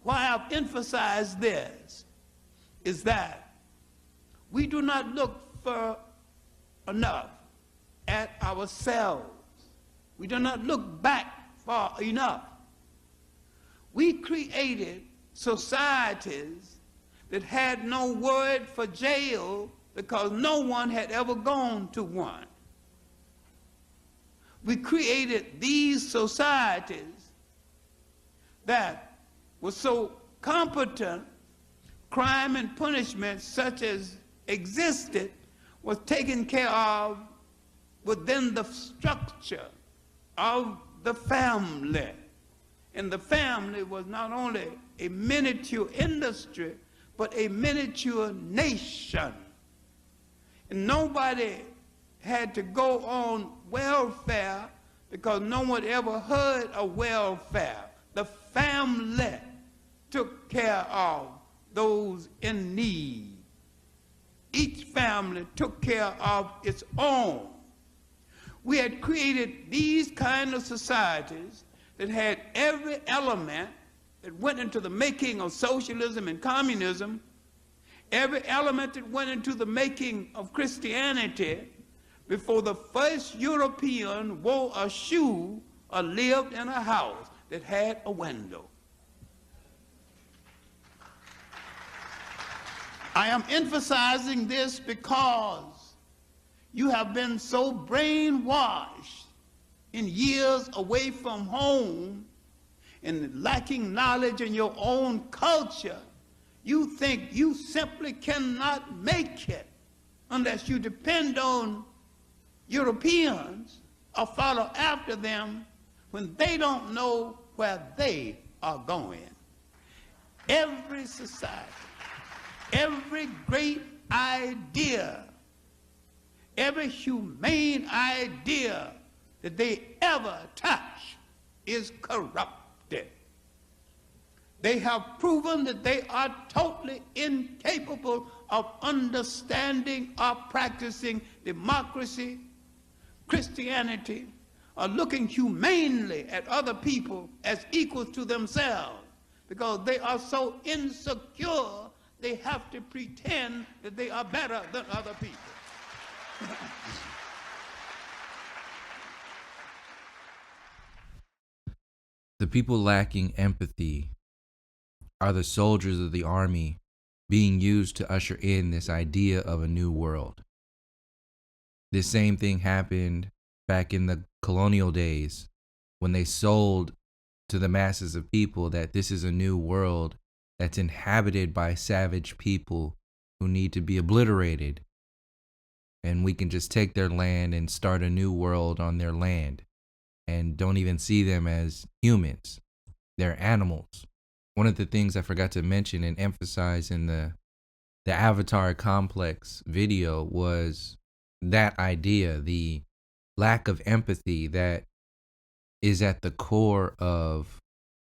why I've emphasized this is that we do not look for enough at ourselves. We do not look back far enough. We created societies that had no word for jail because no one had ever gone to one. We created these societies that were so competent, crime and punishment such as existed was taken care of within the structure of the family. And the family was not only a miniature industry, but a miniature nation. And nobody had to go on welfare because no one ever heard of welfare. The family took care of those in need. Each family took care of its own. We had created these kind of societies that had every element that went into the making of socialism and communism, every element that went into the making of Christianity before the first European wore a shoe or lived in a house that had a window. I am emphasizing this because you have been so brainwashed in years away from home and lacking knowledge in your own culture, you think you simply cannot make it unless you depend on Europeans or follow after them when they don't know where they are going. Every society, every great idea, every humane idea that they ever touch is corrupted. They have proven that they are totally incapable of understanding or practicing democracy, Christianity, or looking humanely at other people as equals to themselves, because they are so insecure they have to pretend that they are better than other people. The people lacking empathy are the soldiers of the army being used to usher in this idea of a new world. This same thing happened back in the colonial days when they sold to the masses of people that this is a new world that's inhabited by savage people who need to be obliterated. And we can just take their land and start a new world on their land and don't even see them as humans. They're animals. One of the things I forgot to mention and emphasize in the Avatar Complex video was that idea, the lack of empathy that is at the core of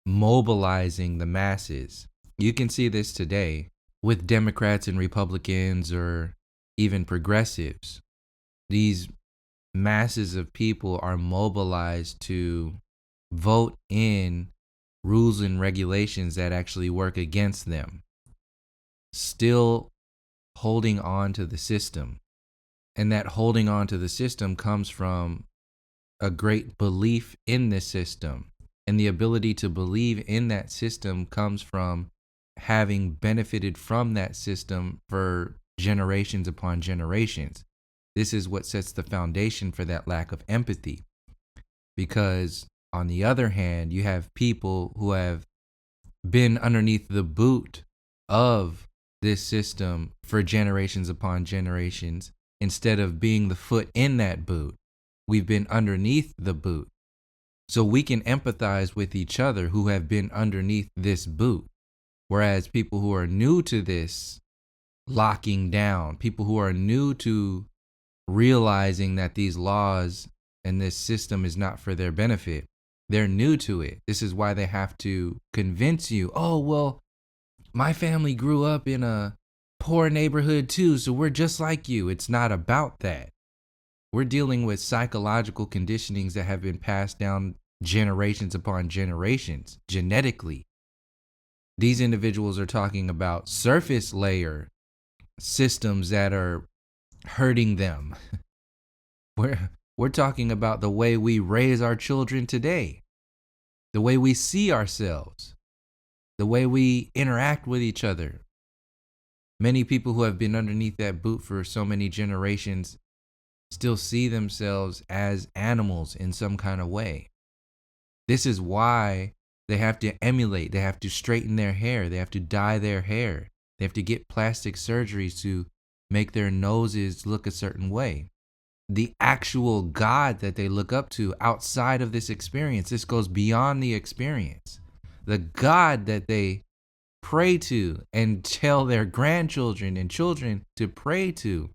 mobilizing the masses. You can see this today with Democrats and Republicans or even progressives. These masses of people are mobilized to vote in rules and regulations that actually work against them, still holding on to the system. And that holding on to the system comes from a great belief in the system. And the ability to believe in that system comes from having benefited from that system for generations upon generations. This is what sets the foundation for that lack of empathy. Because on the other hand, you have people who have been underneath the boot of this system for generations upon generations. Instead of being the foot in that boot, we've been underneath the boot. So we can empathize with each other who have been underneath this boot. Whereas people who are new to this locking down, people who are new to realizing that these laws and this system is not for their benefit, they're new to it. This is why they have to convince you, oh, well, my family grew up in a poor neighborhood too, so we're just like you. It's not about that. We're dealing with psychological conditionings that have been passed down generations upon generations, genetically. These individuals are talking about surface layer systems that are hurting them. We're talking about the way we raise our children today, the way we see ourselves, the way we interact with each other. Many people who have been underneath that boot for so many generations still see themselves as animals in some kind of way. This is why they have to emulate, they have to straighten their hair, they have to dye their hair, they have to get plastic surgeries to make their noses look a certain way. The actual God that they look up to outside of this experience, this goes beyond the experience. The God that they pray to and tell their grandchildren and children to pray to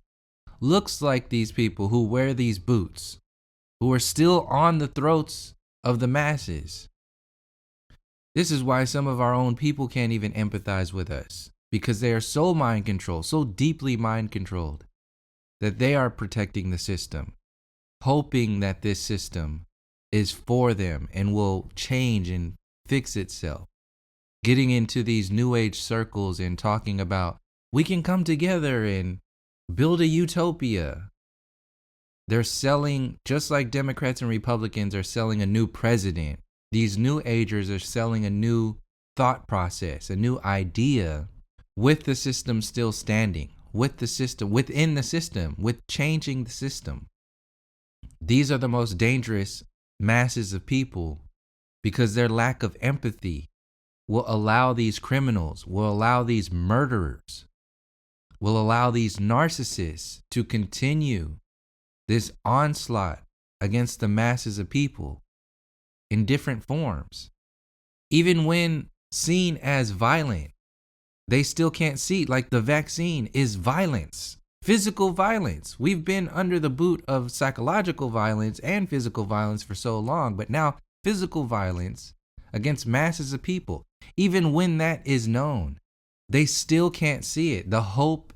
looks like these people who wear these boots, who are still on the throats of the masses. This is why some of our own people can't even empathize with us, because they are so mind controlled, so deeply mind controlled, that they are protecting the system, hoping that this system is for them and will change and fix itself. Getting into these new age circles and talking about we can come together and build a utopia. They're selling, just like Democrats and Republicans are selling a new president, these new agers are selling a new thought process, a new idea, with the system still standing, with the system, within the system, with changing the system. These are the most dangerous masses of people because their lack of empathy will allow these criminals, will allow these murderers, will allow these narcissists to continue this onslaught against the masses of people in different forms. Even when seen as violent, they still can't see, like the vaccine is violence, physical violence. We've been under the boot of psychological violence and physical violence for so long, but now physical violence against masses of people, even when that is known, they still can't see it. The hope,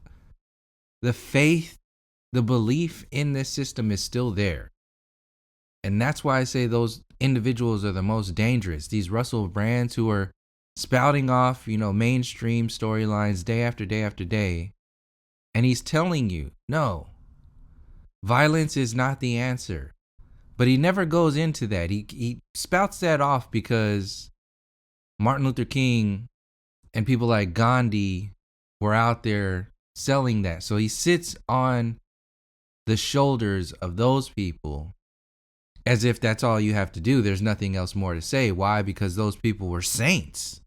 the faith, the belief in this system is still there. And that's why I say those individuals are the most dangerous. These Russell Brands who are spouting off, mainstream storylines day after day after day. And he's telling you, no, violence is not the answer. But he never goes into that. He spouts that off because Martin Luther King and people like Gandhi were out there selling that. So he sits on the shoulders of those people as if that's all you have to do. There's nothing else more to say. Why? Because those people were saints.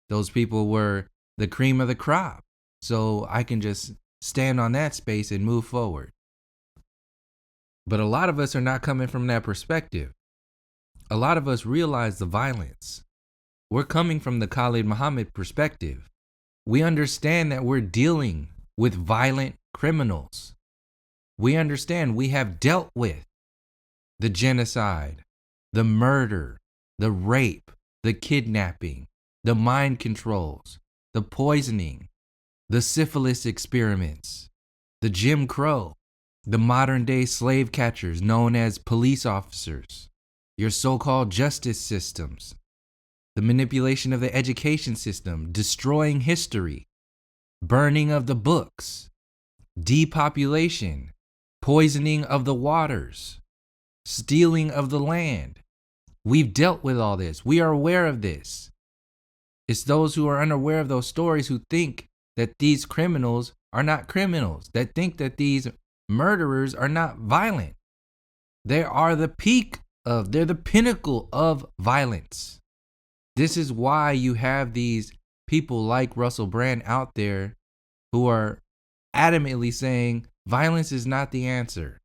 Those people were the cream of the crop. So I can just stand on that space and move forward. But a lot of us are not coming from that perspective. A lot of us realize the violence. We're coming from the Khalid Muhammad perspective. We understand that we're dealing with violent criminals. We understand we have dealt with the genocide, the murder, the rape, the kidnapping, the mind controls, the poisoning, the syphilis experiments, the Jim Crow, the modern day slave catchers known as police officers, your so-called justice systems, the manipulation of the education system, destroying history, burning of the books, depopulation, poisoning of the waters, stealing of the land. We've dealt with all this. We are aware of this. It's those who are unaware of those stories who think that these criminals are not criminals, that think that these murderers are not violent. They are they're the pinnacle of violence. This is why you have these people like Russell Brand out there who are adamantly saying violence is not the answer.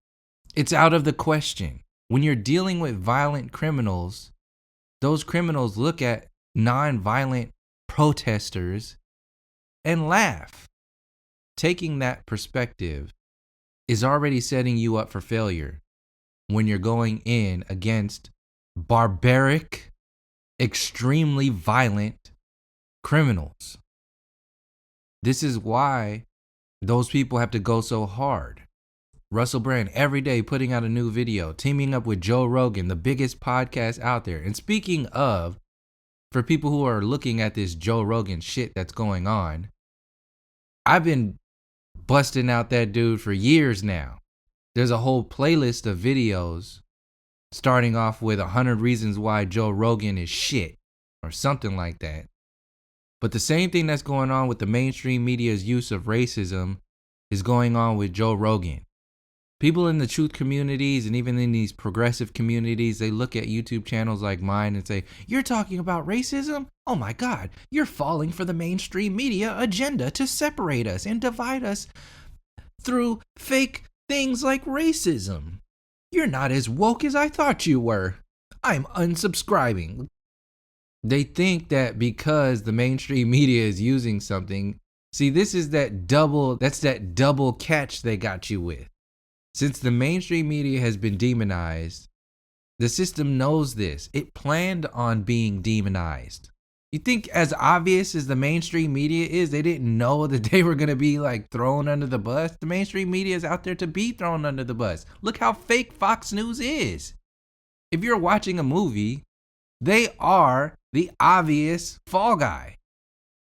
It's out of the question. When you're dealing with violent criminals, those criminals look at non-violent protesters and laugh. Taking that perspective is already setting you up for failure when you're going in against barbaric, extremely violent criminals. This is why those people have to go so hard. Russell Brand every day putting out a new video, teaming up with Joe Rogan, the biggest podcast out there. And speaking of for people who are looking at this Joe Rogan shit that's going on, I've been busting out that dude for years now. There's a whole playlist of videos starting off with 100 reasons why Joe Rogan is shit or something like that. But the same thing that's going on with the mainstream media's use of racism is going on with Joe Rogan. People in the truth communities and even in these progressive communities, they look at YouTube channels like mine and say, "You're talking about racism? Oh my God, you're falling for the mainstream media agenda to separate us and divide us through fake things like racism. You're not as woke as I thought you were. I'm unsubscribing." They think that because the mainstream media is using something, see, that's that double catch they got you with. Since the mainstream media has been demonized, the system knows this. It planned on being demonized. You think as obvious as the mainstream media is, they didn't know that they were going to be like thrown under the bus? The mainstream media is out there to be thrown under the bus. Look how fake Fox News is. If you're watching a movie, they are the obvious fall guy.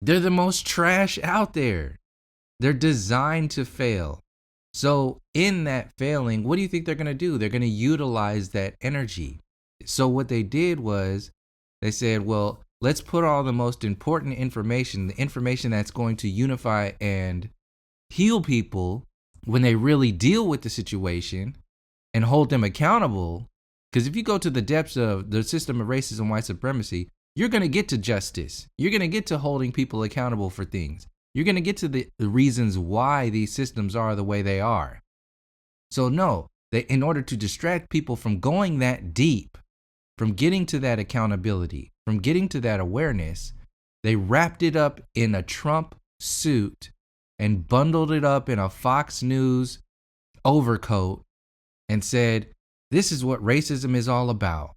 They're the most trash out there. They're designed to fail. So in that failing, what do you think they're going to do? They're going to utilize that energy. So what they did was they said, well, let's put all the most important information, the information that's going to unify and heal people when they really deal with the situation and hold them accountable. Because if you go to the depths of the system of racism, white supremacy, you're going to get to justice. You're going to get to holding people accountable for things. You're going to get to the reasons why these systems are the way they are. So no, in order to distract people from going that deep, from getting to that accountability, from getting to that awareness, they wrapped it up in a Trump suit and bundled it up in a Fox News overcoat and said, this is what racism is all about.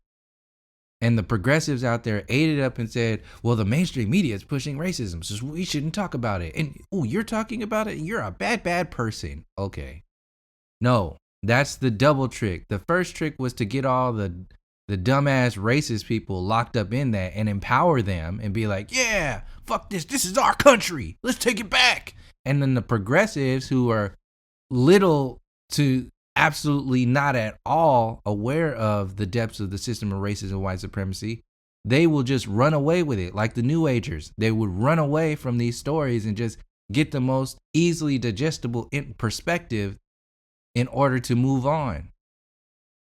And the progressives out there ate it up and said, well, the mainstream media is pushing racism, so we shouldn't talk about it. And, oh, you're talking about it? You're a bad, bad person. Okay. No, that's the double trick. The first trick was to get all the dumbass racist people locked up in that and empower them and be like, yeah, fuck this. This is our country. Let's take it back. And then the progressives who are little to absolutely not at all aware of the depths of the system of racism and white supremacy, they will just run away with it like the New Agers. They would run away from these stories and just get the most easily digestible perspective in order to move on.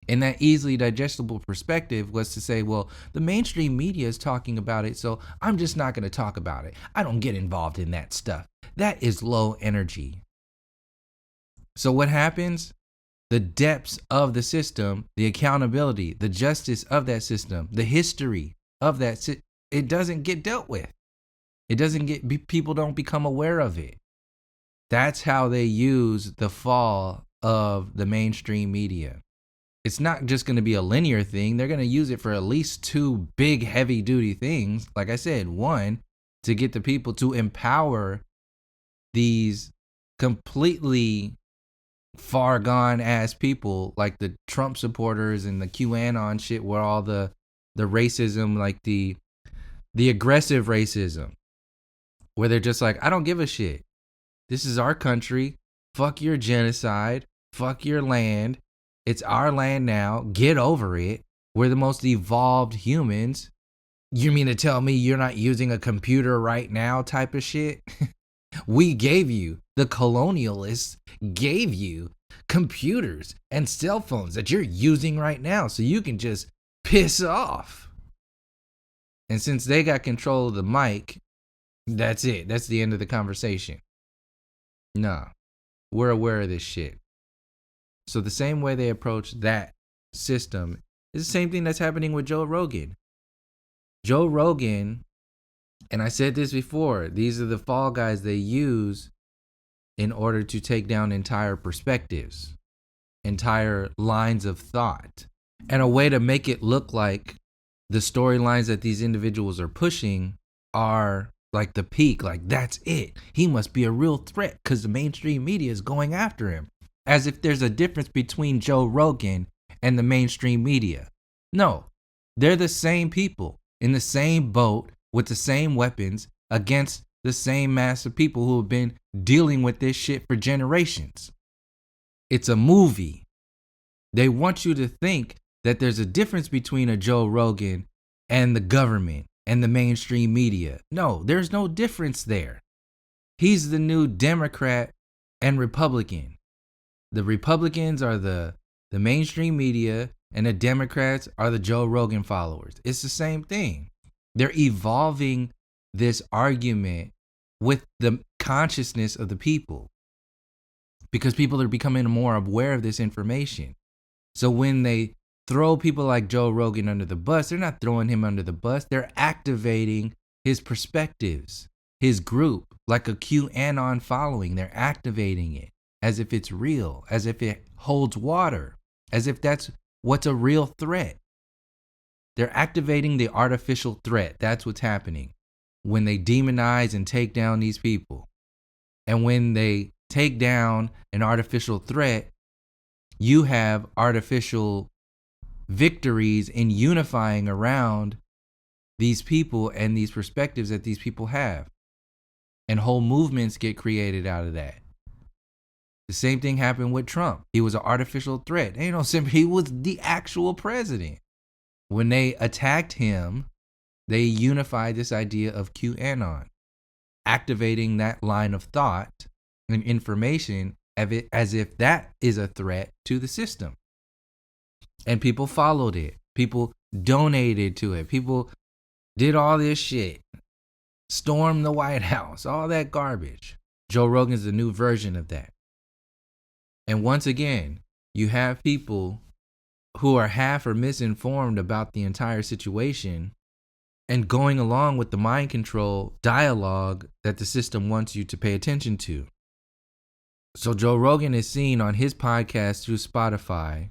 And that easily digestible perspective was to say, well, the mainstream media is talking about it, so I'm just not going to talk about it. I don't get involved in that stuff. That is low energy. So what happens? The depths of the system, the accountability, the justice of that system, the history of that, it doesn't get dealt with. It doesn't people don't become aware of it. That's how they use the fall of the mainstream media. It's not just going to be a linear thing. They're going to use it for at least two big heavy duty things. Like I said, one, to get the people to empower these completely far gone ass people like the Trump supporters and the QAnon shit, where all the racism, like the aggressive racism, where they're just like, I don't give a shit. This is our country. Fuck your genocide. Fuck your land. It's our land now. Get over it. We're the most evolved humans. You mean to tell me you're not using a computer right now type of shit? We gave you, the colonialists gave you computers and cell phones that you're using right now so you can just piss off. And since they got control of the mic, that's it. That's the end of the conversation. Nah, we're aware of this shit. So the same way they approach that system is the same thing that's happening with Joe Rogan. Joe Rogan, and I said this before, these are the fall guys they use in order to take down entire perspectives, entire lines of thought, and a way to make it look like the storylines that these individuals are pushing are like the peak, like that's it. He must be a real threat because the mainstream media is going after him. As if there's a difference between Joe Rogan and the mainstream media. No, they're the same people. in the same boat with the same weapons against the same mass of people who have been dealing with this shit for generations. It's a movie. They want you to think that there's a difference between a Joe Rogan and the government and the mainstream media. No, there's no difference there. He's the new Democrat and Republican. The Republicans are the mainstream media, and the Democrats are the Joe Rogan followers. It's the same thing. They're evolving this argument with the consciousness of the people, because people are becoming more aware of this information. So when they throw people like Joe Rogan under the bus, they're not throwing him under the bus. They're activating his perspectives, his group, like a QAnon following. They're activating it as if it's real, as if it holds water, as if that's what's a real threat. They're activating the artificial threat. That's what's happening when they demonize and take down these people. And when they take down an artificial threat, you have artificial victories in unifying around these people and these perspectives that these people have. And whole movements get created out of that. The same thing happened with Trump. He was an artificial threat. Ain't no simple. He was the actual president. When they attacked him, they unified this idea of QAnon, activating that line of thought and information as if that is a threat to the system. And people followed it. People donated to it. People did all this shit. Stormed the White House. All that garbage. Joe Rogan's the new version of that. And once again, you have people who are half or misinformed about the entire situation and going along with the mind control dialogue that the system wants you to pay attention to. So Joe Rogan is seen on his podcast through Spotify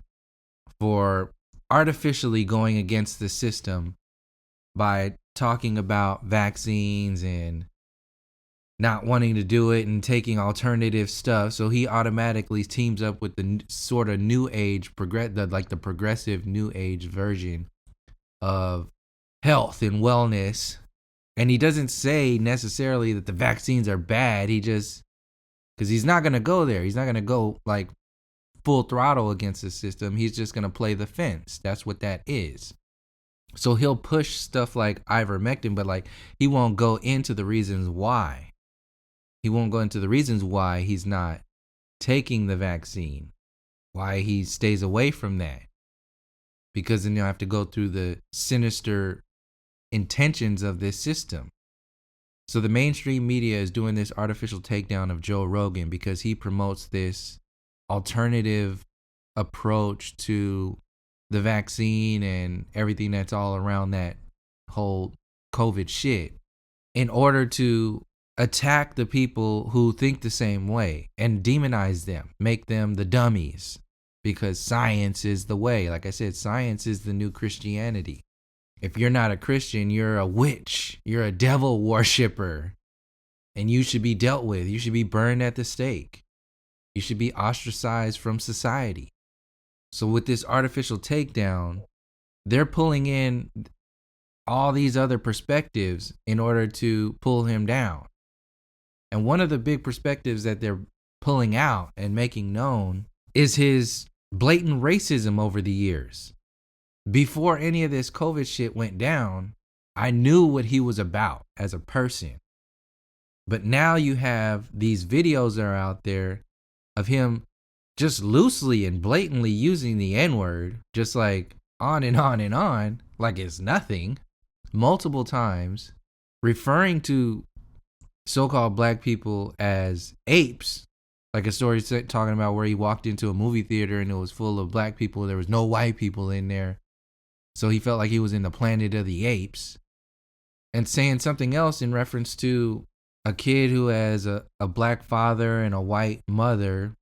for artificially going against the system by talking about vaccines and not wanting to do it and taking alternative stuff. So he automatically teams up with the sort of new age, the progressive new age version of health and wellness. And he doesn't say necessarily that the vaccines are bad. He just, because he's not going to go there. He's not going to go like full throttle against the system. He's just going to play the fence. That's what that is. So he'll push stuff like ivermectin, but like he won't go into the reasons why. He won't go into the reasons why he's not taking the vaccine, why he stays away from that. Because then you'll have to go through the sinister intentions of this system. So the mainstream media is doing this artificial takedown of Joe Rogan because he promotes this alternative approach to the vaccine and everything that's all around that whole COVID shit in order to attack the people who think the same way and demonize them, make them the dummies, because science is the way. Like I said, science is the new Christianity. If you're not a Christian, you're a witch, you're a devil worshiper, and you should be dealt with. You should be burned at the stake. You should be ostracized from society. So with this artificial takedown, they're pulling in all these other perspectives in order to pull him down. And one of the big perspectives that they're pulling out and making known is his blatant racism over the years. Before any of this COVID shit went down, I knew what he was about as a person. But now you have these videos that are out there of him just loosely and blatantly using the N-word, just like on and on and on, like it's nothing, multiple times, referring to so-called black people as apes, like a story talking about where he walked into a movie theater and it was full of black people. There was no white people in there. So he felt like he was in the planet of the apes. And saying something else in reference to a kid who has a black father and a white mother,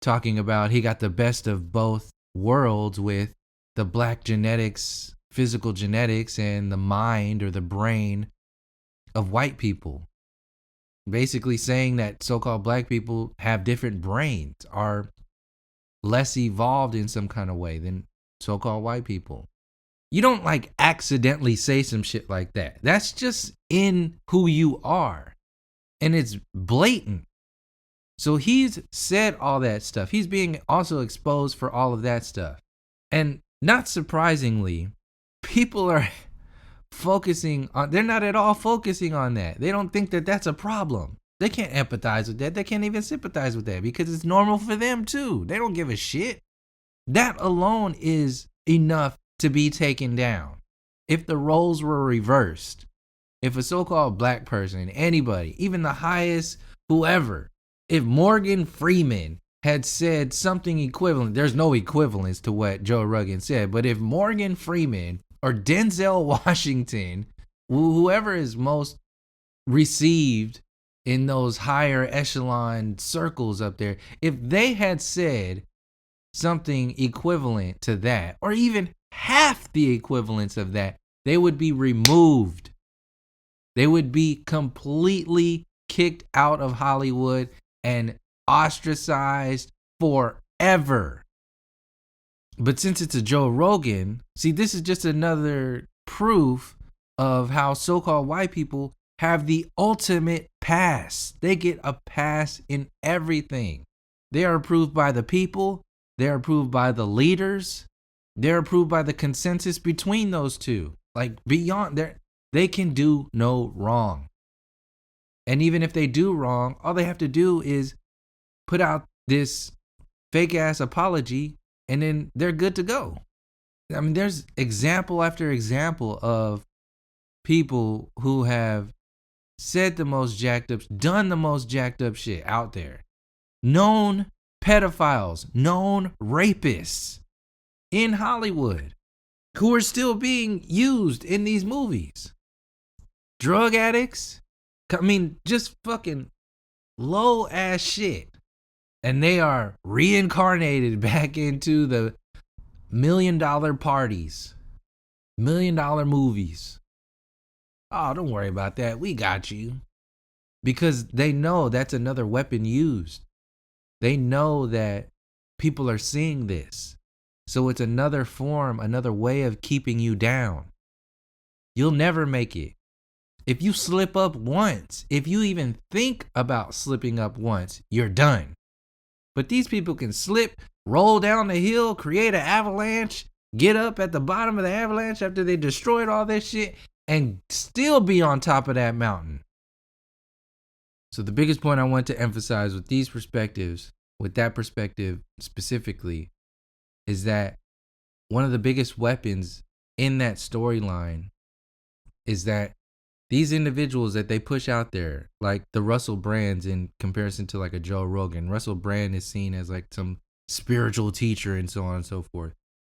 talking about he got the best of both worlds with the black genetics, physical genetics, and the mind or the brain of white people. Basically saying that so-called black people have different brains, are less evolved in some kind of way than so-called white people. You don't like accidentally say some shit like that. That's just in who you are. And it's blatant. So he's said all that stuff. He's being also exposed for all of that stuff. And not surprisingly, people are they're not at all focusing on that. They don't think that that's a problem. They can't empathize with that. They can't even sympathize with that because it's normal for them too. They don't give a shit. That alone is enough to be taken down. If the roles were reversed, if a so-called black person, anybody, even the highest whoever, if Morgan Freeman had said something equivalent, there's no equivalence to what Joe Rogan said, but if Morgan Freeman or Denzel Washington, whoever is most received in those higher echelon circles up there, if they had said something equivalent to that, or even half the equivalence of that, they would be removed. They would be completely kicked out of Hollywood and ostracized forever. But since it's a Joe Rogan, see, this is just another proof of how so-called white people have the ultimate pass. They get a pass in everything. They are approved by the people. They're approved by the leaders. They're approved by the consensus between those two. Like beyond there, they can do no wrong. And even if they do wrong, all they have to do is put out this fake ass apology and then they're good to go. I mean, there's example after example of people who have said the most jacked up, done the most jacked up shit out there. Known pedophiles, known rapists in Hollywood who are still being used in these movies. Drug addicts, I mean, just fucking low ass shit. And they are reincarnated back into the $1 million parties, $1 million movies. Oh, don't worry about that. We got you. Because they know that's another weapon used. They know that people are seeing this. So it's another form, another way of keeping you down. You'll never make it. If you slip up once, if you even think about slipping up once, you're done. But these people can slip, roll down the hill, create an avalanche, get up at the bottom of the avalanche after they destroyed all this shit, and still be on top of that mountain. So the biggest point I want to emphasize with these perspectives, with that perspective specifically, is that one of the biggest weapons in that storyline is that these individuals that they push out there, like the Russell Brands in comparison to like a Joe Rogan. Russell Brand is seen as like some spiritual teacher and so on and so forth.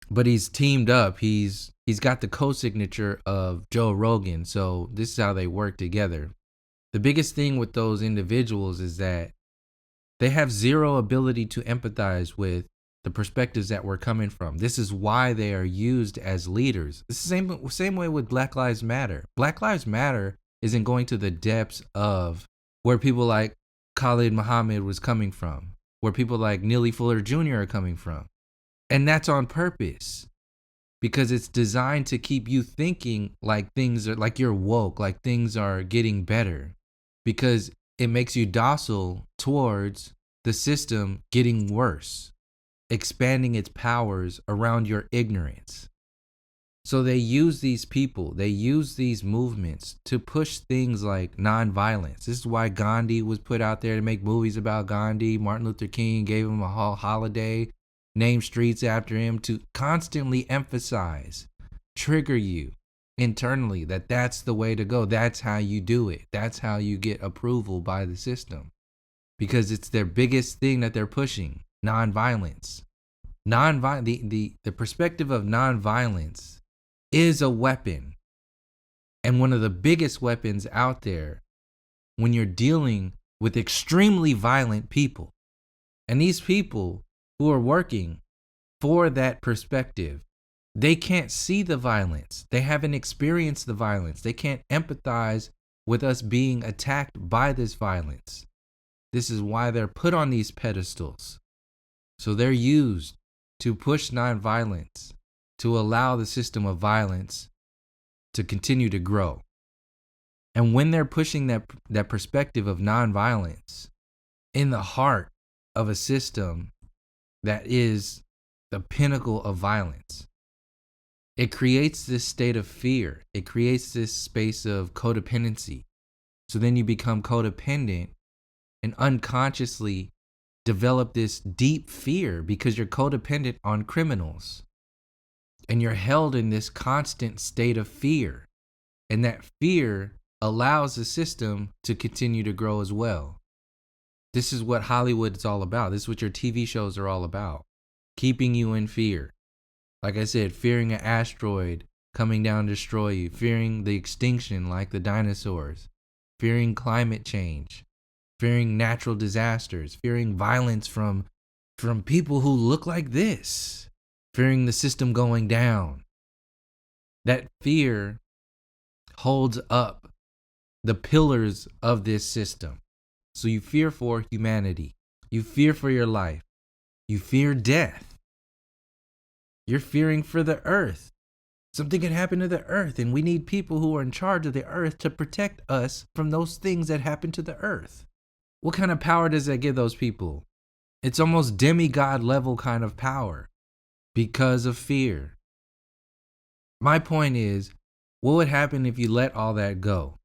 But he's teamed up. He's got the co-signature of Joe Rogan. So this is how they work together. The biggest thing with those individuals is that they have zero ability to empathize with the perspectives that we're coming from. This is why they are used as leaders. It's the same way with Black Lives Matter. Black Lives Matter isn't going to the depths of where people like Khalid Muhammad was coming from, where people like Neely Fuller Jr. are coming from. And that's on purpose because it's designed to keep you thinking like things are, like you're woke, like things are getting better, because it makes you docile towards the system getting worse, expanding its powers around your ignorance. So they use these people, they use these movements to push things like nonviolence. This is why Gandhi was put out there to make movies about Gandhi. Martin Luther King gave him a whole holiday, named streets after him, to constantly emphasize, trigger you internally that that's the way to go. That's how you do it. That's how you get approval by the system, because it's their biggest thing that they're pushing. Nonviolence. The perspective of nonviolence is a weapon, and one of the biggest weapons out there when you're dealing with extremely violent people. And these people who are working for that perspective, they can't see the violence. They haven't experienced the violence. They can't empathize with us being attacked by this violence. This is why they're put on these pedestals. So they're used to push nonviolence to allow the system of violence to continue to grow. And when they're pushing that perspective of nonviolence in the heart of a system that is the pinnacle of violence, it creates this state of fear. It creates this space of codependency. So then you become codependent and unconsciously develop this deep fear because you're codependent on criminals. And you're held in this constant state of fear. And that fear allows the system to continue to grow as well. This is what Hollywood is all about. This is what your TV shows are all about. Keeping you in fear. Like I said, fearing an asteroid coming down to destroy you. Fearing the extinction like the dinosaurs. Fearing climate change. Fearing natural disasters. Fearing violence from people who look like this. Fearing the system going down. That fear holds up the pillars of this system. So you fear for humanity. You fear for your life. You fear death. You're fearing for the earth. Something can happen to the earth, and we need people who are in charge of the earth to protect us from those things that happen to the earth. What kind of power does that give those people? It's almost demigod level kind of power because of fear. My point is, what would happen if you let all that go?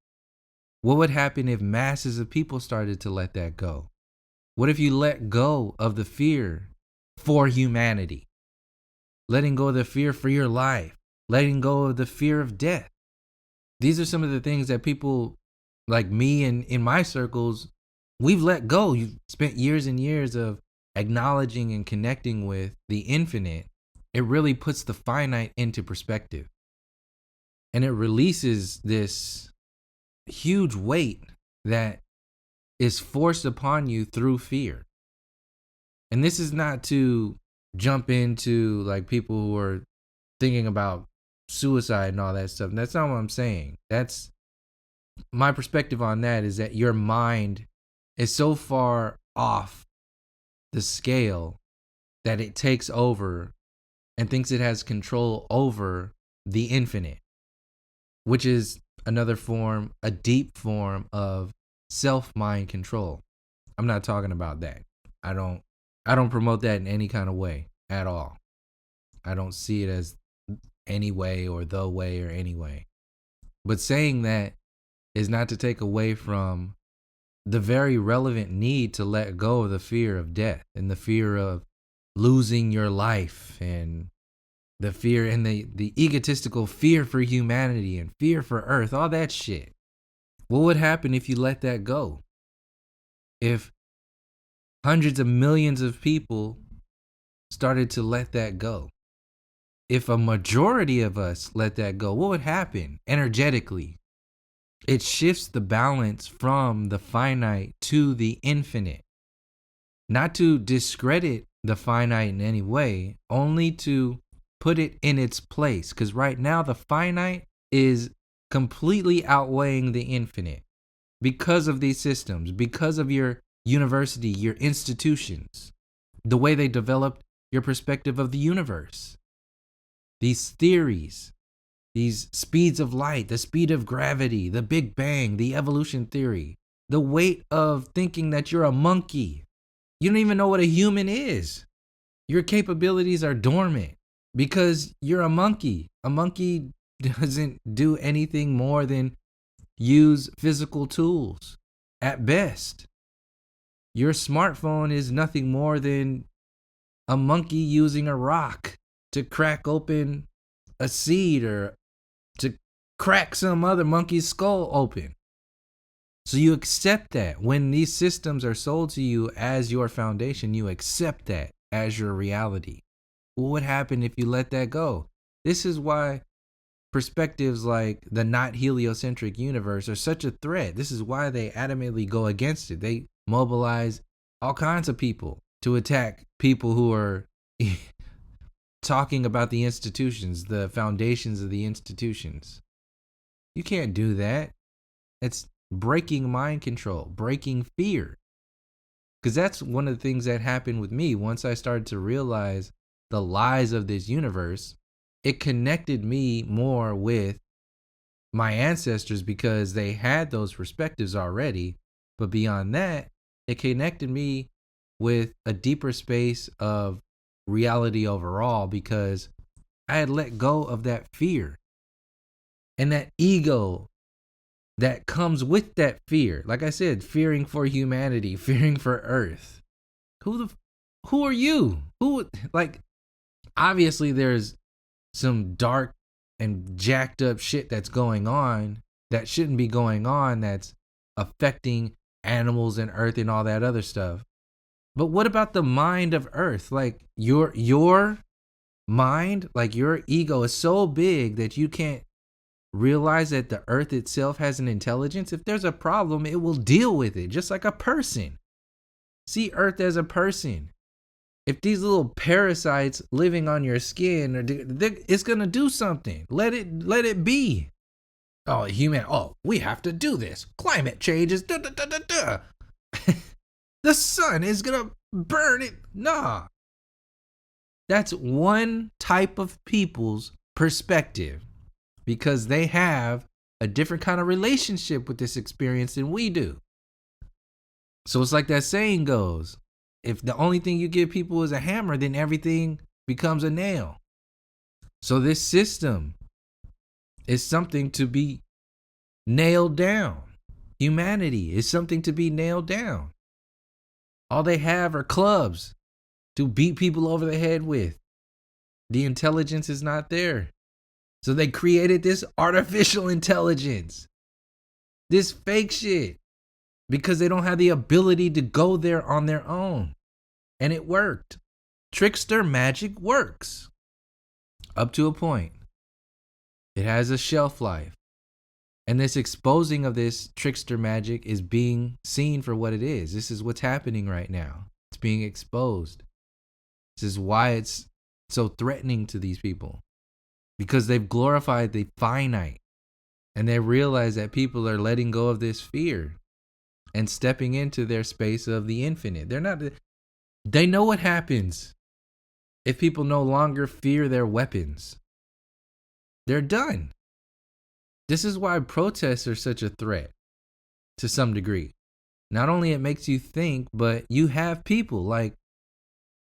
What would happen if masses of people started to let that go? What if you let go of the fear for humanity? Letting go of the fear for your life. Letting go of the fear of death. These are some of the things that people like me and in my circles, we've let go. You've spent years and years of acknowledging and connecting with the infinite. It really puts the finite into perspective. And it releases this huge weight that is forced upon you through fear. And this is not to jump into like people who are thinking about suicide and all that stuff. And that's not what I'm saying. That's my perspective on that, is that your mind is so far off the scale that it takes over and thinks it has control over the infinite, which is another form, a deep form of self-mind control. I'm not talking about that. I don't promote that in any kind of way at all. I don't see it as any way or the way or any way. But saying that is not to take away from the very relevant need to let go of the fear of death and the fear of losing your life and the fear and the egotistical fear for humanity and fear for earth, all that shit. What would happen if you let that go? If hundreds of millions of people started to let that go? If a majority of us let that go, what would happen energetically? It shifts the balance from the finite to the infinite. Not to discredit the finite in any way, only to put it in its place. Because right now the finite is completely outweighing the infinite because of these systems, because of your university, your institutions, the way they developed your perspective of the universe. These theories, these speeds of light, the speed of gravity, the Big Bang, the evolution theory, the weight of thinking that you're a monkey. You don't even know what a human is. Your capabilities are dormant because you're a monkey. A monkey doesn't do anything more than use physical tools at best. Your smartphone is nothing more than a monkey using a rock to crack open a seed or to crack some other monkey's skull open. So you accept that. When these systems are sold to you as your foundation, you accept that as your reality. What would happen if you let that go? This is why perspectives like the not heliocentric universe are such a threat. This is why they adamantly go against it. They mobilize all kinds of people to attack people who are talking about the institutions, the foundations of the institutions. You can't do that. It's breaking mind control, breaking fear. Because that's one of the things that happened with me once I started to realize the lies of this universe. it connected me more with my ancestors because they had those perspectives already. But beyond that, it connected me with a deeper space of reality overall because I had let go of that fear and that ego that comes with that fear. Like I said, fearing for humanity, fearing for Earth. Who are you? Obviously there's some dark and jacked up shit that's going on that shouldn't be going on, that's affecting animals and Earth and all that other stuff. But what about the mind of Earth? Like your mind, like your ego is so big that you can't realize that the Earth itself has an intelligence. If there's a problem, it will deal with it, just like a person. See Earth as a person. If these little parasites living on your skin, it's gonna do something. Let it be. Oh, human. Oh, we have to do this. Climate change is The sun is gonna burn it. Nah. That's one type of people's perspective because they have a different kind of relationship with this experience than we do. So it's like that saying goes, if the only thing you give people is a hammer, then everything becomes a nail. So this system is something to be nailed down. Humanity is something to be nailed down. All they have are clubs to beat people over the head with. The intelligence is not there. So they created this artificial intelligence, this fake shit, because they don't have the ability to go there on their own. And it worked. Trickster magic works. Up to a point. It has a shelf life. And this exposing of this trickster magic is being seen for what it is. This is what's happening right now. It's being exposed. This is why it's so threatening to these people. Because they've glorified the finite. And they realize that people are letting go of this fear and stepping into their space of the infinite. They know what happens if people no longer fear their weapons. They're done. This is why protests are such a threat to some degree. Not only it makes you think, but you have people like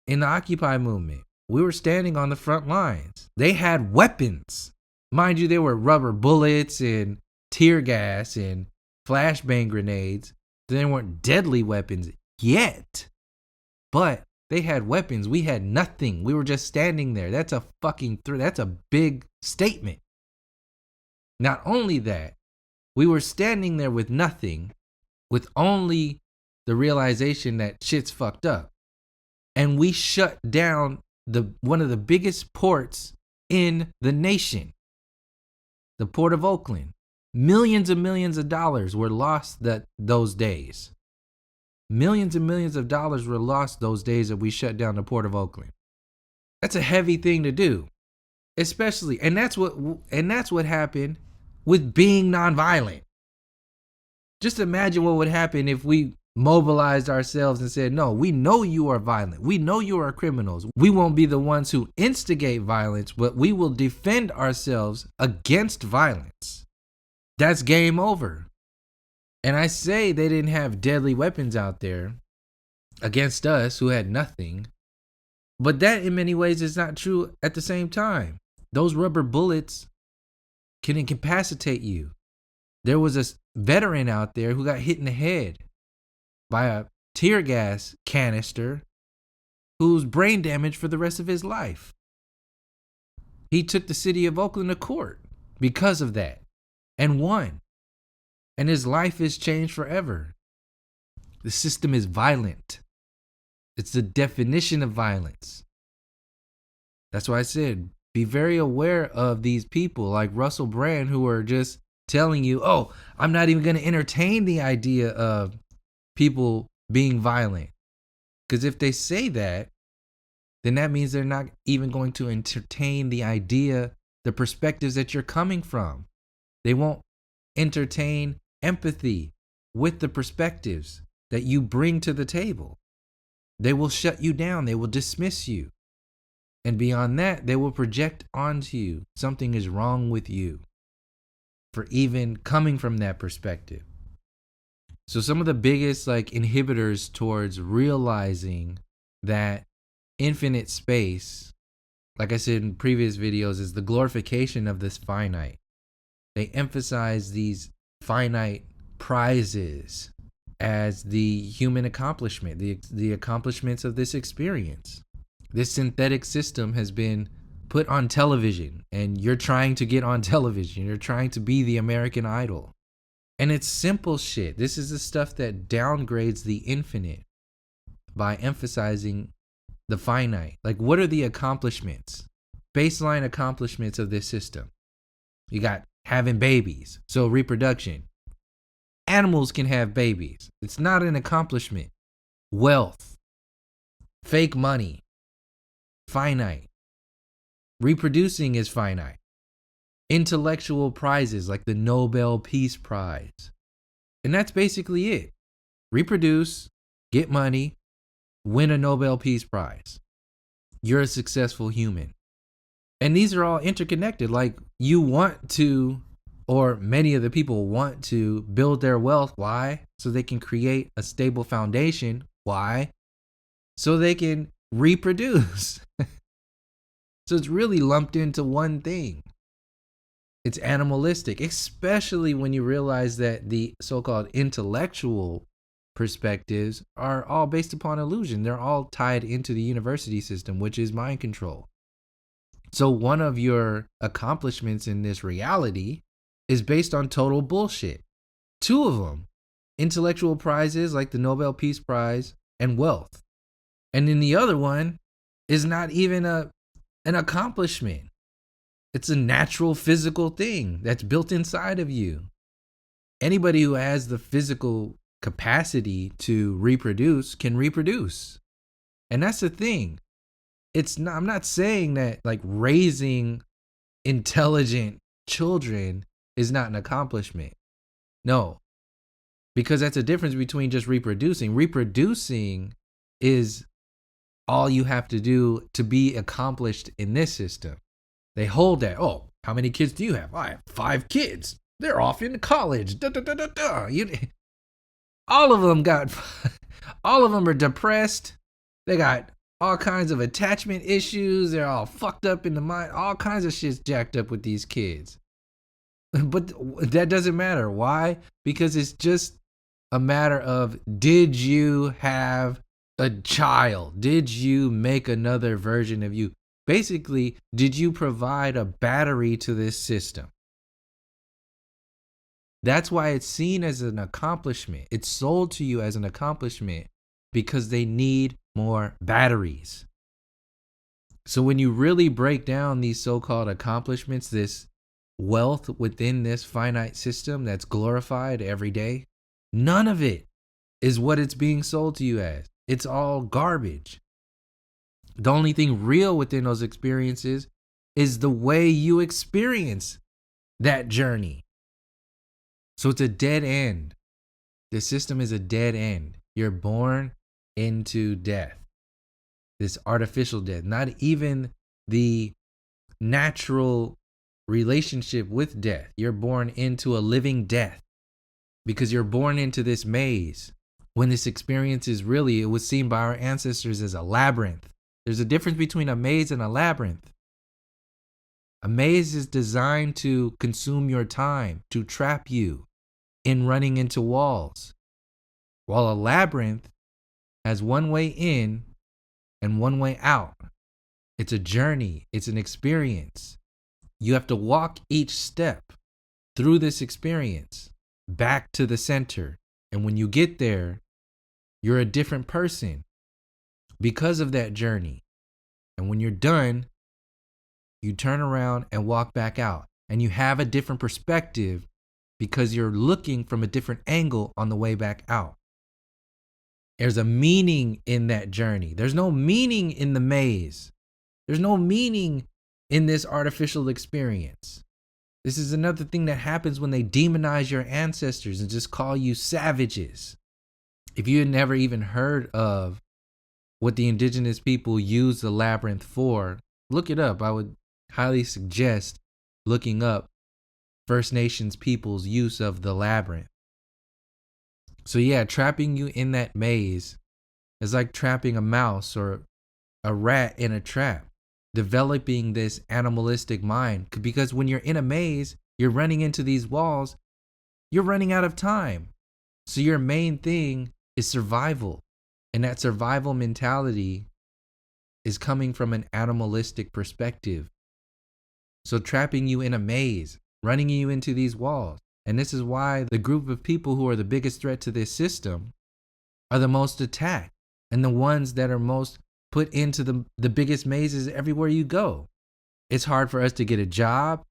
in the Occupy movement. We were standing on the front lines. They had weapons. Mind you, they were rubber bullets and tear gas and flashbang grenades. They weren't deadly weapons yet. But they had weapons. We had nothing. We were just standing there. That's a fucking threat. That's a big statement. Not only that, we were standing there with nothing, with only the realization that shit's fucked up. And we shut down one of the biggest ports in the nation, the Port of Oakland. Millions and millions of dollars were lost those days. Millions and millions of dollars were lost those days that we shut down the Port of Oakland. That's a heavy thing to do, especially, and that's what happened with being nonviolent. Just imagine what would happen if we mobilized ourselves and said, no, we know you are violent. We know you are criminals. We won't be the ones who instigate violence, but we will defend ourselves against violence. That's game over. And I say they didn't have deadly weapons out there against us who had nothing. But that in many ways is not true at the same time. Those rubber bullets can incapacitate you. There was a veteran out there who got hit in the head by a tear gas canister who's brain damaged for the rest of his life. He took the city of Oakland to court because of that and won. And his life is changed forever. The system is violent. It's the definition of violence. That's why I said, be very aware of these people like Russell Brand who are just telling you, oh, I'm not even going to entertain the idea of people being violent. Because if they say that, then that means they're not even going to entertain the idea, the perspectives that you're coming from. They won't entertain empathy with the perspectives that you bring to the table. They will shut you down. They will dismiss you. And beyond that, they will project onto you something is wrong with you for even coming from that perspective. So some of the biggest inhibitors towards realizing that infinite space, like I said in previous videos, is the glorification of this finite. They emphasize these finite prizes as the human accomplishment, the accomplishments of this experience. This synthetic system has been put on television, and you're trying to get on television. You're trying to be the American Idol. And it's simple shit. This is the stuff that downgrades the infinite by emphasizing the finite. Like, what are the accomplishments? Baseline accomplishments of this system. You got having babies, so reproduction. Animals can have babies. It's not an accomplishment. Wealth, fake money, finite. Reproducing is finite. Intellectual prizes like the Nobel Peace Prize. And that's basically it. Reproduce, get money, win a Nobel Peace Prize. You're a successful human. And these are all interconnected. Like, you want to, or many of the people want to build their wealth. Why? So they can create a stable foundation. Why? So they can reproduce. So it's really lumped into one thing. It's animalistic, especially when you realize that the so-called intellectual perspectives are all based upon illusion. They're all tied into the university system, which is mind control. So one of your accomplishments in this reality is based on total bullshit. Two of them, intellectual prizes like the Nobel Peace Prize and wealth. And then the other one is not even an accomplishment. It's a natural physical thing that's built inside of you. Anybody who has the physical capacity to reproduce can reproduce. And that's the thing. I'm not saying that raising intelligent children is not an accomplishment. No. Because that's a difference between just reproducing. Reproducing is all you have to do to be accomplished in this system. They hold that. Oh, how many kids do you have? I have 5 kids. They're off in college. All of them are depressed. They got all kinds of attachment issues. They're all fucked up in the mind. All kinds of shit's jacked up with these kids. But that doesn't matter. Why? Because it's just a matter of, did you have a child? Did you make another version of you? Basically, did you provide a battery to this system? That's why it's seen as an accomplishment. It's sold to you as an accomplishment because they need more batteries. So when you really break down these so-called accomplishments, this wealth within this finite system that's glorified every day, none of it is what it's being sold to you as. It's all garbage. The only thing real within those experiences is the way you experience that journey. So it's a dead end. The system is a dead end. You're born into death. This artificial death, not even the natural relationship with death. You're born into a living death because you're born into this maze. When this experience is really, it was seen by our ancestors as a labyrinth. There's a difference between a maze and a labyrinth. A maze is designed to consume your time, to trap you in running into walls. While a labyrinth has one way in and one way out. It's a journey. It's an experience. You have to walk each step through this experience back to the center. And when you get there, you're a different person because of that journey. And when you're done, you turn around and walk back out. And you have a different perspective because you're looking from a different angle on the way back out. There's a meaning in that journey. There's no meaning in the maze. There's no meaning in this artificial experience. This is another thing that happens when they demonize your ancestors and just call you savages. If you had never even heard of what the indigenous people use the labyrinth for, Look it up. I would highly suggest looking up First Nations people's use of the labyrinth. So yeah, trapping you in that maze is like trapping a mouse or a rat in a trap, developing this animalistic mind. Because when you're in a maze, you're running into these walls, you're running out of time. So your main thing is survival. And that survival mentality is coming from an animalistic perspective. So trapping you in a maze, running you into these walls. And this is why the group of people who are the biggest threat to this system are the most attacked and the ones that are most put into the biggest mazes everywhere you go. It's hard for us to get a job.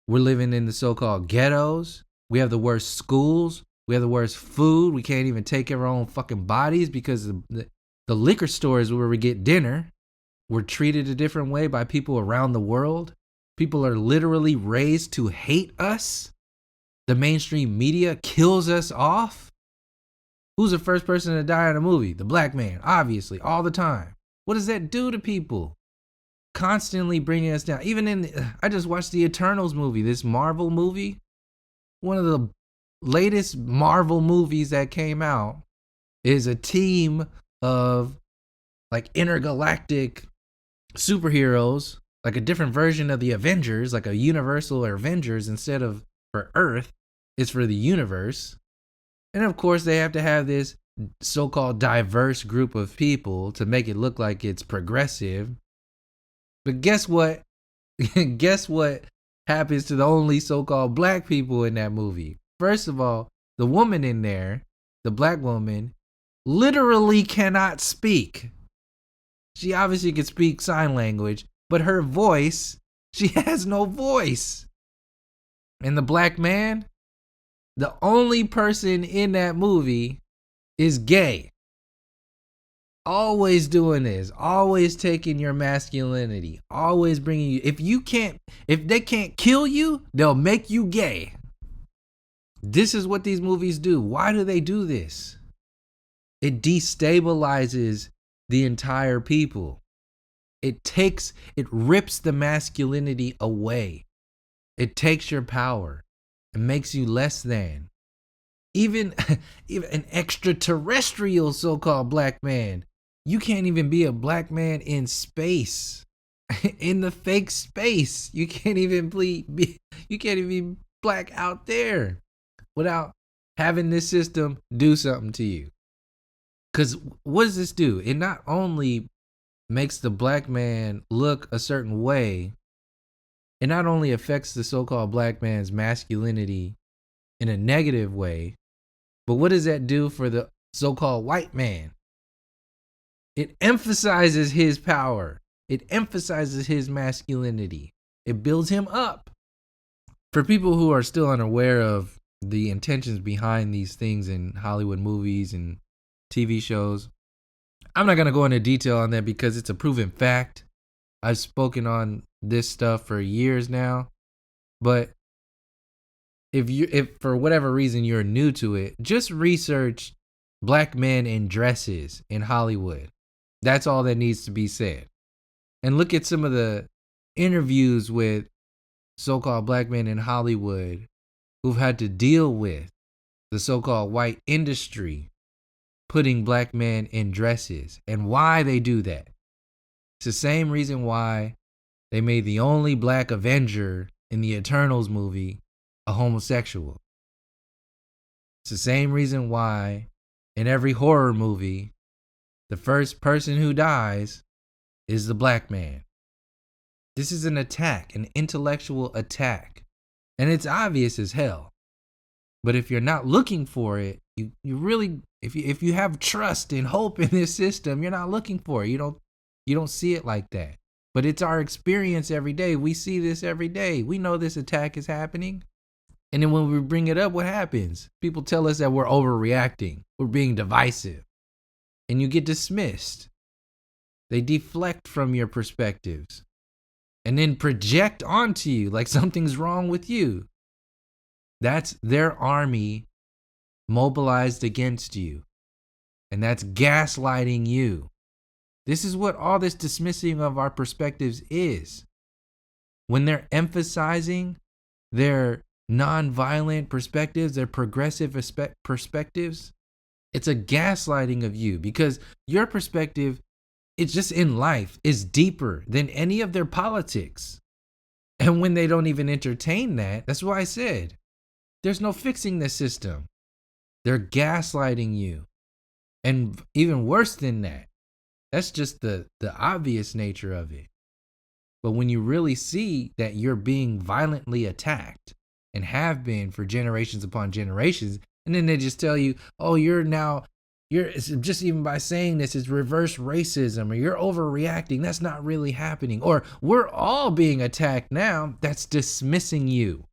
We're living in the so-called ghettos. We have the worst schools. We have the worst food. We can't even take care of our own fucking bodies because the liquor stores where we get dinner, we're treated a different way by people around the world. People are literally raised to hate us. The mainstream media kills us off. Who's the first person to die in a movie? The black man, obviously, all the time. What does that do to people? Constantly bringing us down. Even I just watched the Eternals movie, this Marvel movie. One of the latest Marvel movies that came out is a team of like intergalactic superheroes, like a different version of the Avengers, like a universal Avengers instead of for Earth, it's for the universe. And of course, they have to have this so-called diverse group of people to make it look like it's progressive. But guess what? Guess what happens to the only so-called black people in that movie? First of all, the woman in there, the black woman, literally cannot speak. She obviously can speak sign language, but her voice, she has no voice. And the black man, the only person in that movie is gay. Always doing this, always taking your masculinity, always bringing you. If they can't kill you, they'll make you gay. This is what these movies do. Why do they do this? It destabilizes the entire people. It rips the masculinity away. It takes your power. It makes you less than. Even an extraterrestrial so-called black man. You can't even be a black man in space. In the fake space. You can't even be black out there without having this system do something to you. Because what does this do? It not only makes the black man look a certain way, it not only affects the so-called black man's masculinity in a negative way, but what does that do for the so-called white man? It emphasizes his power. It emphasizes his masculinity. It builds him up. For people who are still unaware of the intentions behind these things in Hollywood movies and TV shows, I'm not going to go into detail on that because it's a proven fact. I've spoken on this stuff for years now. But if for whatever reason you're new to it, just research black men in dresses in Hollywood. That's all that needs to be said. And look at some of the interviews with so-called black men in Hollywood who've had to deal with the so-called white industry putting black men in dresses and why they do that. It's the same reason why they made the only black Avenger in the Eternals movie a homosexual. It's the same reason why in every horror movie, the first person who dies is the black man. This is an attack, an intellectual attack. And it's obvious as hell. But if you're not looking for it, you really, if you have trust and hope in this system, you're not looking for it. You don't see it like that. But it's our experience every day. We see this every day. We know this attack is happening. And then when we bring it up, what happens? People tell us that we're overreacting. We're being divisive. And you get dismissed. They deflect from your perspectives. And then project onto you like something's wrong with you. That's their army mobilized against you. And that's gaslighting you. This is what all this dismissing of our perspectives is. When they're emphasizing their nonviolent perspectives, their progressive perspectives, it's a gaslighting of you, because your perspective, it's just in life, is deeper than any of their politics. And when they don't even entertain that, that's why I said, there's no fixing this system. They're gaslighting you. And even worse than that, that's just the obvious nature of it. But when you really see that you're being violently attacked and have been for generations upon generations, and then they just tell you, oh, you're just even by saying this, it's reverse racism, or you're overreacting. That's not really happening. Or we're all being attacked now. That's dismissing you.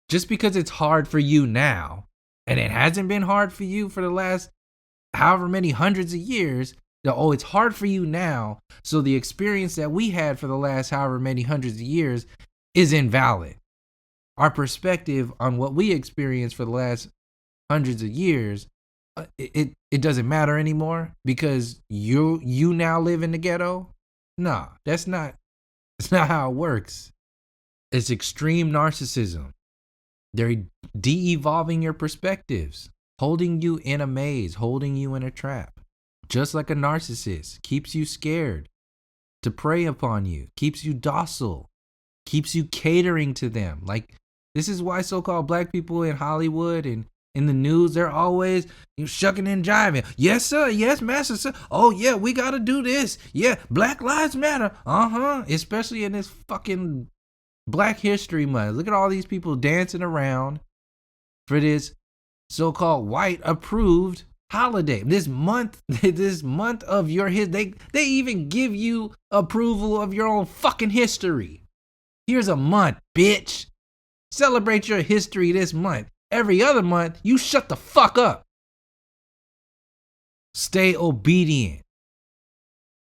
Just because it's hard for you now, and it hasn't been hard for you for the last however many hundreds of years, it's hard for you now, so the experience that we had for the last however many hundreds of years is invalid. Our perspective on what we experienced for the last hundreds of years, it doesn't matter anymore because you now live in the ghetto? Nah, that's not how it works. It's extreme narcissism. They're de-evolving your perspectives, holding you in a maze, holding you in a trap. Just like a narcissist keeps you scared to prey upon you, keeps you docile, keeps you catering to them. Like, this is why so-called black people in Hollywood and in the news, they're always shucking and jiving. Yes, sir. Yes, master, sir. Oh, yeah, we got to do this. Yeah, Black Lives Matter. Especially in this fucking Black History Month. Look at all these people dancing around for this so-called white approved holiday. This month of your history, they even give you approval of your own fucking history. Here's a month, bitch. Celebrate your history this month. Every other month, you shut the fuck up. Stay obedient.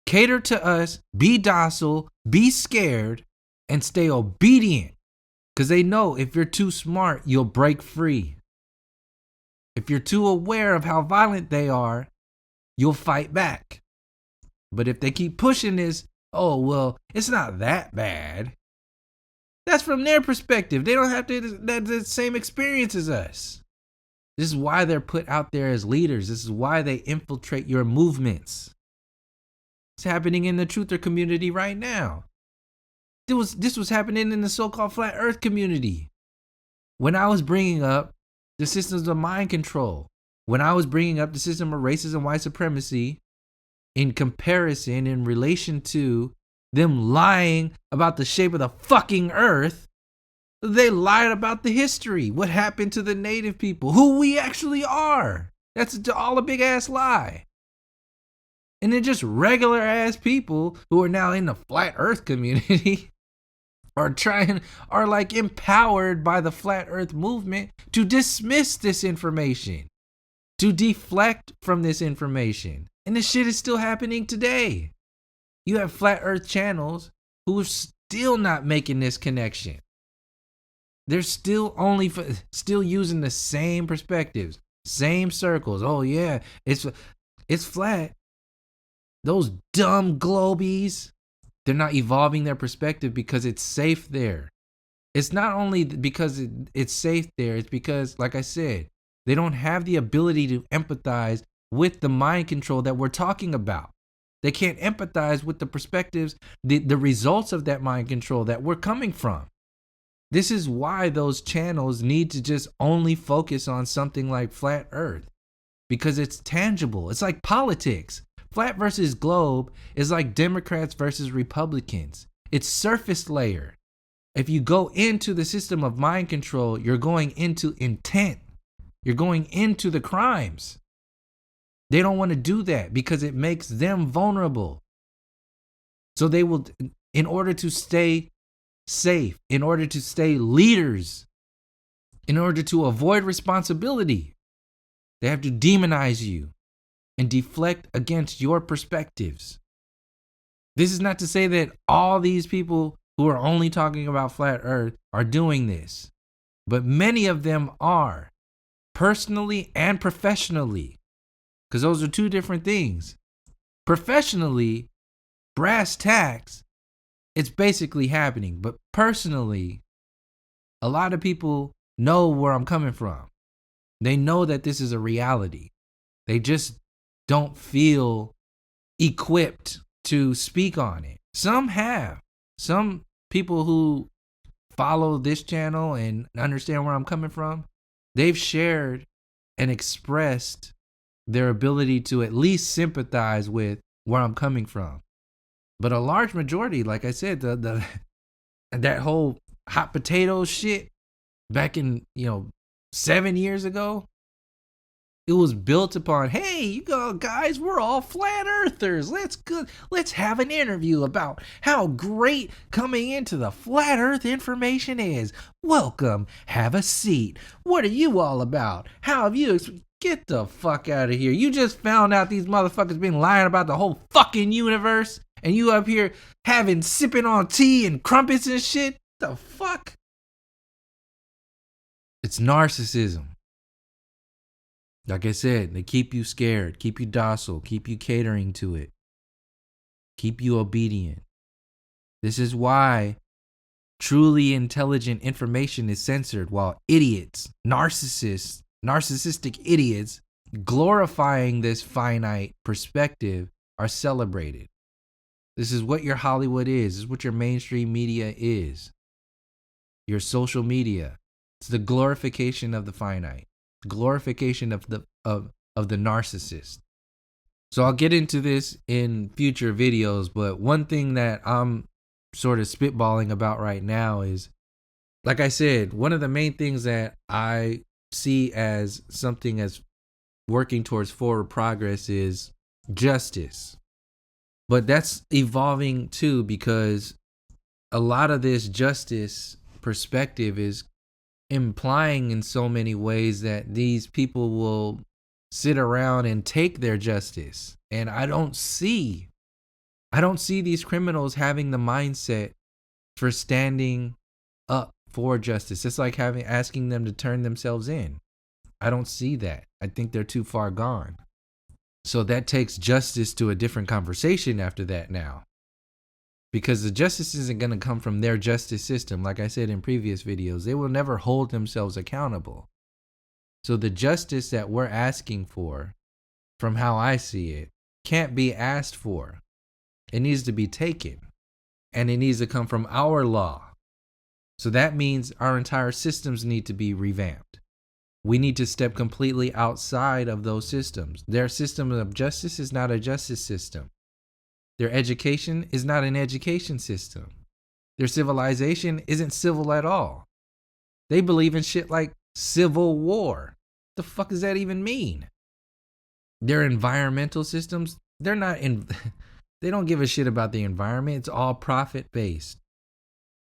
Cater to us, be docile, be scared, and stay obedient. Because they know if you're too smart, you'll break free. If you're too aware of how violent they are, you'll fight back. But if they keep pushing this, oh, well, it's not that bad. That's from their perspective. They don't have the same experience as us. This is why they're put out there as leaders. This is why they infiltrate your movements. It's happening in the truther community right now. This was happening in the so-called flat earth community. When I was bringing up the systems of mind control, when I was bringing up the system of racism, white supremacy, in comparison, in relation to them lying about the shape of the fucking earth, they lied about the history, what happened to the native people, who we actually are. That's all a big ass lie. And then just regular ass people who are now in the flat earth community are like empowered by the flat earth movement to dismiss this information, to deflect from this information. And this shit is still happening today. You have flat earth channels who are still not making this connection. They're still still using the same perspectives, same circles. Oh yeah, it's flat. Those dumb globies, they're not evolving their perspective because it's safe there. It's not only because it's safe there, it's because, like I said, they don't have the ability to empathize with the mind control that we're talking about. They can't empathize with the perspectives, the results of that mind control that we're coming from. This is why those channels need to just only focus on something like flat earth, because it's tangible. It's like politics. Flat versus globe is like Democrats versus Republicans. It's surface layer. If you go into the system of mind control, you're going into intent. You're going into the crimes. They don't want to do that because it makes them vulnerable. So they will, in order to stay safe, in order to stay leaders, in order to avoid responsibility, they have to demonize you and deflect against your perspectives. This is not to say that all these people who are only talking about flat earth are doing this, but many of them are, personally and professionally, because those are two different things. Professionally, brass tacks, it's basically happening. But personally, a lot of people know where I'm coming from. They know that this is a reality. They just don't feel equipped to speak on it. Some have. Some people who follow this channel and understand where I'm coming from, they've shared and expressed their ability to at least sympathize with where I'm coming from. But a large majority, like I said, that whole hot potato shit back in 7 years ago, it was built upon, hey, you go guys, we're all flat earthers. Let's have an interview about how great coming into the flat earth information is. Welcome, have a seat. What are you all about? How have you get the fuck out of here. You just found out these motherfuckers been lying about the whole fucking universe, and you up here sipping on tea and crumpets and shit. The fuck? It's narcissism. Like I said, they keep you scared, keep you docile, keep you catering to it, keep you obedient. This is why truly intelligent information is censored, while idiots, narcissistic idiots glorifying this finite perspective are celebrated. This is what your Hollywood is. This is what your mainstream media is. Your social media. It's the glorification of the finite. Glorification of the narcissist. So I'll get into this in future videos, but one thing that I'm sort of spitballing about right now is, like I said, one of the main things that I see as something as working towards forward progress is justice. But that's evolving too, because a lot of this justice perspective is implying in so many ways that these people will sit around and take their justice. And I don't see these criminals having the mindset for standing up for justice. It's like asking them to turn themselves in. I don't see that. I think they're too far gone. So that takes justice to a different conversation after that now. Because the justice isn't going to come from their justice system. Like I said in previous videos, they will never hold themselves accountable. So the justice that we're asking for, from how I see it, can't be asked for. It needs to be taken. And it needs to come from our law. So that means our entire systems need to be revamped. We need to step completely outside of those systems. Their system of justice is not a justice system. Their education is not an education system. Their civilization isn't civil at all. They believe in shit like civil war. The fuck does that even mean? Their environmental systems, they don't give a shit about the environment. It's all profit based.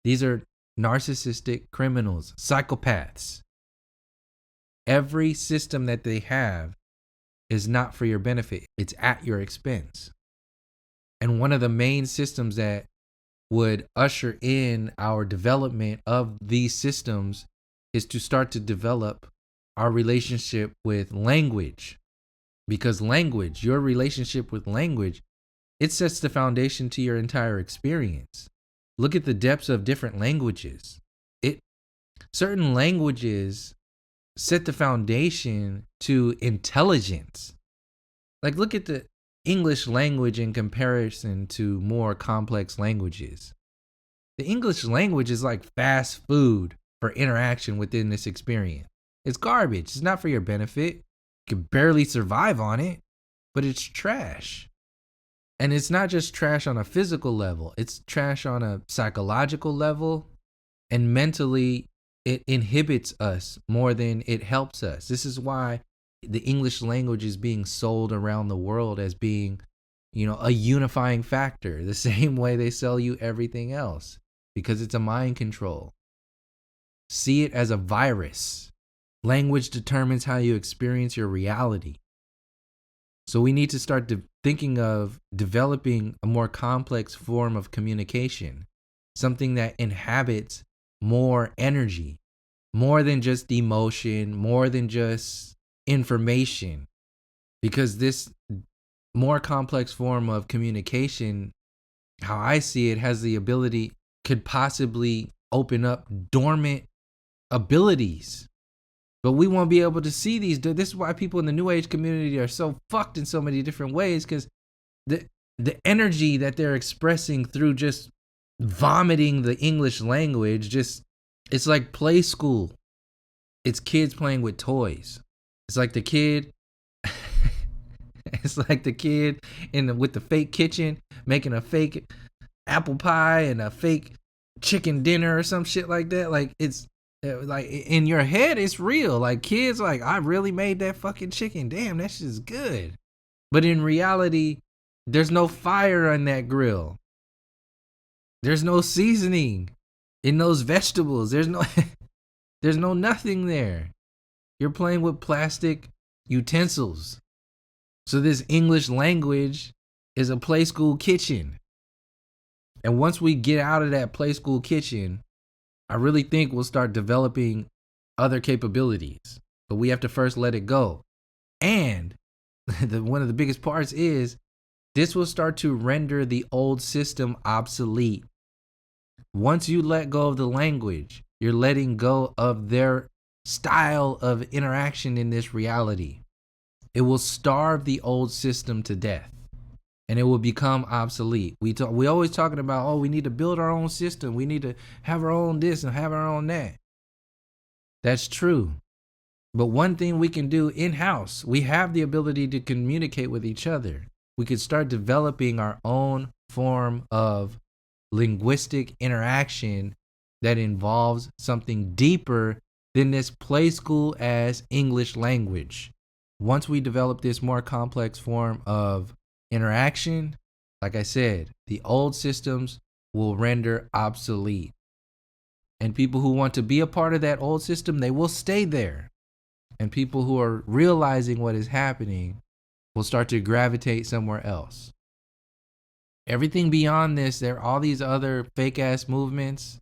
These are narcissistic criminals, psychopaths. Every system that they have is not for your benefit. It's at your expense. And one of the main systems that would usher in our development of these systems is to start to develop our relationship with language. Because language, your relationship with language, it sets the foundation to your entire experience. Look at the depths of different languages. Certain languages set the foundation to intelligence. Like, look at the English language in comparison to more complex languages. The English language is like fast food for interaction within this experience. It's garbage. It's not for your benefit. You can barely survive on it, but it's trash. And it's not just trash on a physical level. It's trash on a psychological level, and mentally it inhibits us more than it helps us. This is why the English language is being sold around the world as being, a unifying factor, the same way they sell you everything else, because it's a mind control. See it as a virus. Language determines how you experience your reality. So we need to start thinking of developing a more complex form of communication, something that inhabits more energy, more than just emotion, more than just information. Because this more complex form of communication, how I see it, has the ability, could possibly open up dormant abilities. But we won't be able to see these. This is why people in the New Age community are so fucked in so many different ways, because the energy that they're expressing through just vomiting the English language, just, it's like play school. It's kids playing with toys. It's like the kid it's like the kid with the fake kitchen making a fake apple pie and a fake chicken dinner or some shit like that. Like, it's like in your head it's real. Like, kids like, I really made that fucking chicken. Damn, that shit's good. But in reality, there's no fire on that grill. There's no seasoning in those vegetables. There's no nothing there. You're playing with plastic utensils. So this English language is a play school kitchen. And once we get out of that play school kitchen, I really think we'll start developing other capabilities. But we have to first let it go. And one of the biggest parts is this will start to render the old system obsolete. Once you let go of the language, you're letting go of their style of interaction in this reality. It will starve the old system to death, and it will become obsolete. We always talking about, oh, we need to build our own system. We need to have our own this and have our own that. That's true. But one thing we can do in-house, we have the ability to communicate with each other. We could start developing our own form of linguistic interaction that involves something deeper than this play school as English language. Once we develop this more complex form of interaction, like I said, the old systems will render obsolete. And people who want to be a part of that old system, they will stay there. And people who are realizing what is happening will start to gravitate somewhere else. Everything beyond this, there are all these other fake ass movements.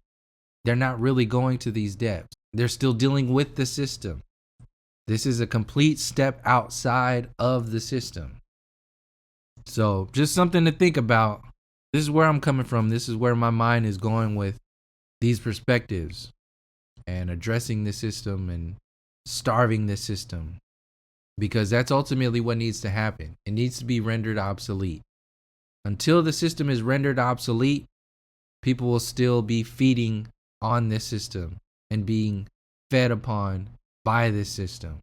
They're not really going to these depths. They're still dealing with the system. This is a complete step outside of the system. So just something to think about. This is where I'm coming from. This is where my mind is going with these perspectives and addressing the system and starving the system, because that's ultimately what needs to happen. It needs to be rendered obsolete. Until the system is rendered obsolete, people will still be feeding on this system and being fed upon by this system.